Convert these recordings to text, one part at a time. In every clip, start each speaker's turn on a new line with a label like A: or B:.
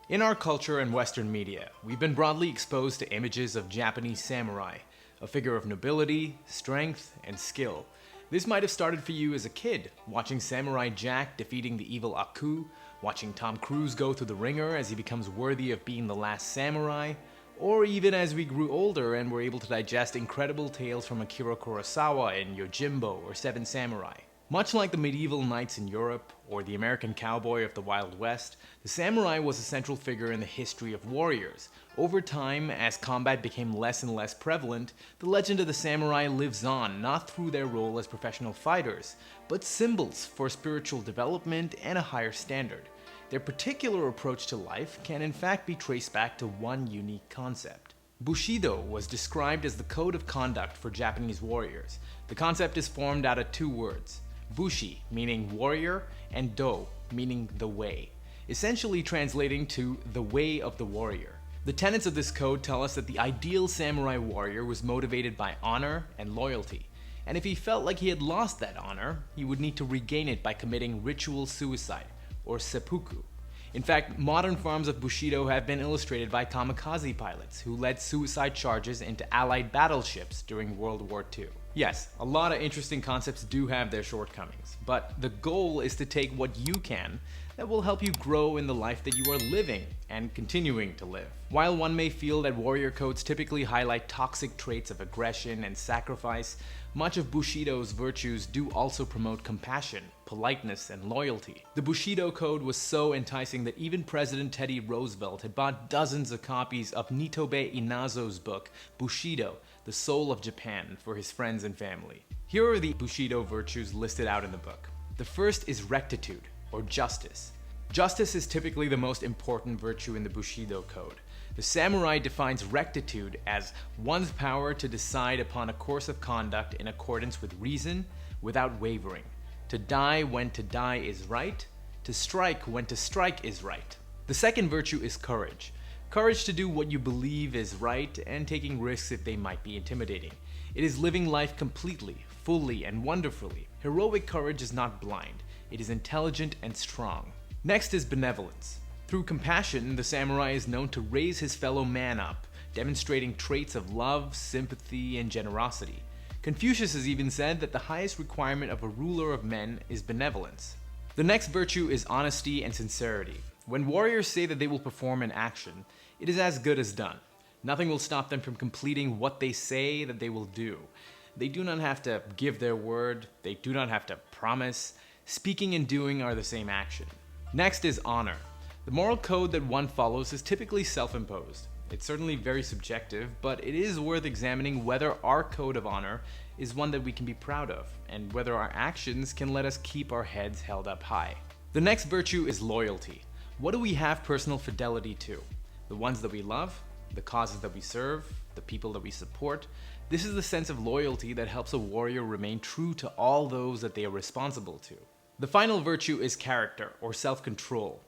A: In our culture and Western media, we've been broadly exposed to images of Japanese samurai, a figure of nobility, strength, and skill. This might have started for you as a kid, watching Samurai Jack defeating the evil Aku, watching Tom Cruise go through the ringer as he becomes worthy of being the last samurai, or even as we grew older and were able to digest incredible tales from Akira Kurosawa in Yojimbo or Seven Samurai. Much like the medieval knights in Europe, or the American cowboy of the Wild West, the samurai was a central figure in the history of warriors. Over time, as combat became less and less prevalent, the legend of the samurai lives on, not through their role as professional fighters, but symbols for spiritual development and a higher standard. Their particular approach to life can in fact be traced back to one unique concept. Bushido was described as the code of conduct for Japanese warriors. The concept is formed out of two words: Bushi, meaning warrior, and Do, meaning the way, essentially translating to the way of the warrior. The tenets of this code tell us that the ideal samurai warrior was motivated by honor and loyalty, and if he felt like he had lost that honor, he would need to regain it by committing ritual suicide, or seppuku. In fact, modern forms of Bushido have been illustrated by kamikaze pilots who led suicide charges into Allied battleships during World War II. Yes, a lot of interesting concepts do have their shortcomings, but the goal is to take what you can that will help you grow in the life that you are living and continuing to live. While one may feel that warrior codes typically highlight toxic traits of aggression and sacrifice, much of Bushido's virtues do also promote compassion, politeness, and loyalty. The Bushido code was so enticing that even President Teddy Roosevelt had bought dozens of copies of Nitobe Inazo's book, Bushido, The Soul of Japan, for his friends and family. Here are the Bushido virtues listed out in the book. The first is rectitude, or justice. Justice is typically the most important virtue in the Bushido code. The samurai defines rectitude as one's power to decide upon a course of conduct in accordance with reason, without wavering. To die when to die is right, to strike when to strike is right. The second virtue is courage. Courage to do what you believe is right and taking risks if they might be intimidating. It is living life completely, fully, and wonderfully. Heroic courage is not blind. It is intelligent and strong. Next is benevolence. Through compassion, the samurai is known to raise his fellow man up, demonstrating traits of love, sympathy, and generosity. Confucius has even said that the highest requirement of a ruler of men is benevolence. The next virtue is honesty and sincerity. When warriors say that they will perform an action, it is as good as done. Nothing will stop them from completing what they say that they will do. They do not have to give their word, they do not have to promise. Speaking and doing are the same action. Next is honor. The moral code that one follows is typically self-imposed. It's certainly very subjective, but it is worth examining whether our code of honor is one that we can be proud of, and whether our actions can let us keep our heads held up high. The next virtue is loyalty. What do we have personal fidelity to? The ones that we love, the causes that we serve, the people that we support. This is the sense of loyalty that helps a warrior remain true to all those that they are responsible to. The final virtue is character, or self-control.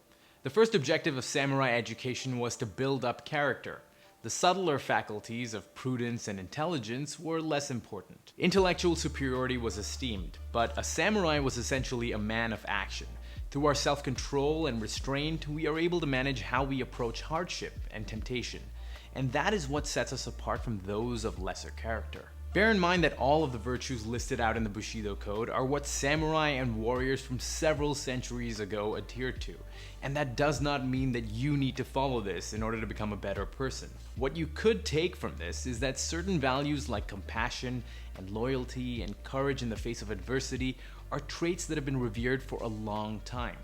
A: The first objective of samurai education was to build up character. The subtler faculties of prudence and intelligence were less important. Intellectual superiority was esteemed, but a samurai was essentially a man of action. Through our self-control and restraint, we are able to manage how we approach hardship and temptation. And that is what sets us apart from those of lesser character. Bear in mind that all of the virtues listed out in the Bushido code are what samurai and warriors from several centuries ago adhered to, and that does not mean that you need to follow this in order to become a better person. What you could take from this is that certain values like compassion and loyalty and courage in the face of adversity are traits that have been revered for a long time.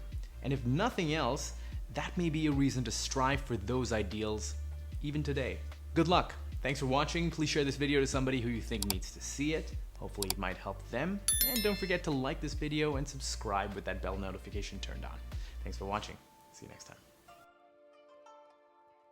A: And if nothing else, that may be a reason to strive for those ideals even today. Good luck! Thanks for watching. Please share this video to somebody who you think needs to see it. Hopefully it might help them. And don't forget to like this video and subscribe with that bell notification turned on. Thanks for watching. See you next time.